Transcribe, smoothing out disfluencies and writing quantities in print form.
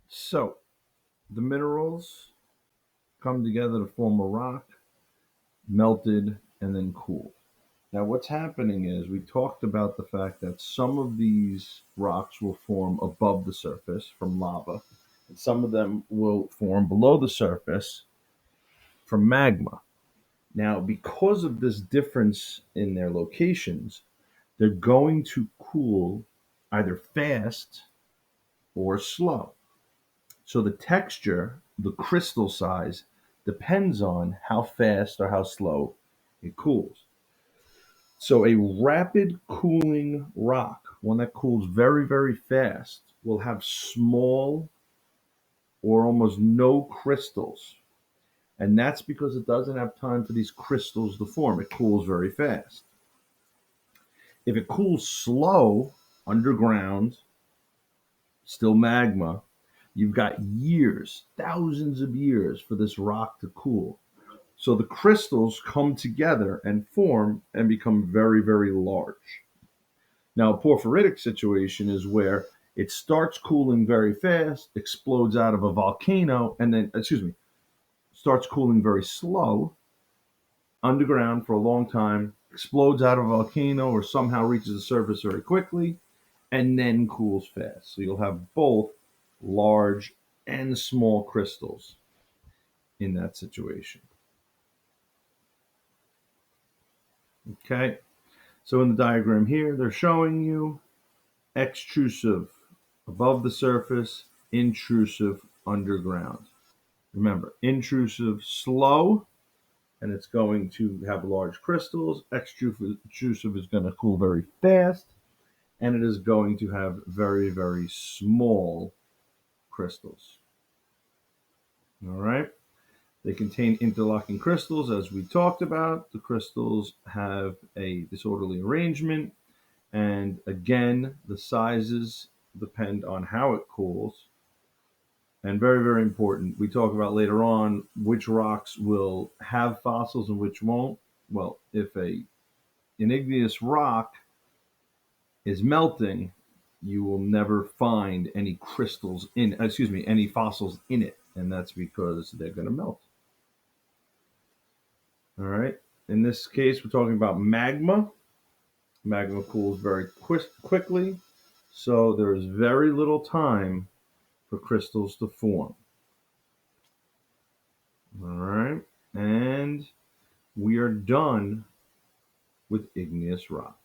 So the minerals come together to form a rock, melted, and then cooled. Now, what's happening is we talked about the fact that some of these rocks will form above the surface from lava, and some of them will form below the surface from magma. Now, because of this difference in their locations, they're going to cool either fast or slow. So the texture, the crystal size, depends on how fast or how slow it cools. So a rapid cooling rock, one that cools very, very fast, will have small or almost no crystals. And that's because it doesn't have time for these crystals to form. It cools very fast. If it cools slow, underground, still magma, you've got years, thousands of years for this rock to cool. So the crystals come together and form and become very, very large. Now, a porphyritic situation is where it starts cooling very fast, explodes out of a volcano, and then, excuse me, starts cooling very slow underground for a long time, explodes out of a volcano or somehow reaches the surface very quickly, and then cools fast. So you'll have both large and small crystals in that situation. Okay, so in the diagram here, they're showing you extrusive above the surface, intrusive underground. Remember, intrusive slow, and it's going to have large crystals. Extrusive is going to cool very fast, and it is going to have very, very small crystals. All right. They contain interlocking crystals, as we talked about. The crystals have a disorderly arrangement, and again, the sizes depend on how it cools. And very, very important, we talk about later on which rocks will have fossils and which won't. Well, if an igneous rock is melting, you will never find any crystals in, excuse me, any fossils in it, and that's because they're going to melt. All right. In this case, we're talking about magma. Magma cools very quickly, so there is very little time for crystals to form. All right. And we are done with igneous rock.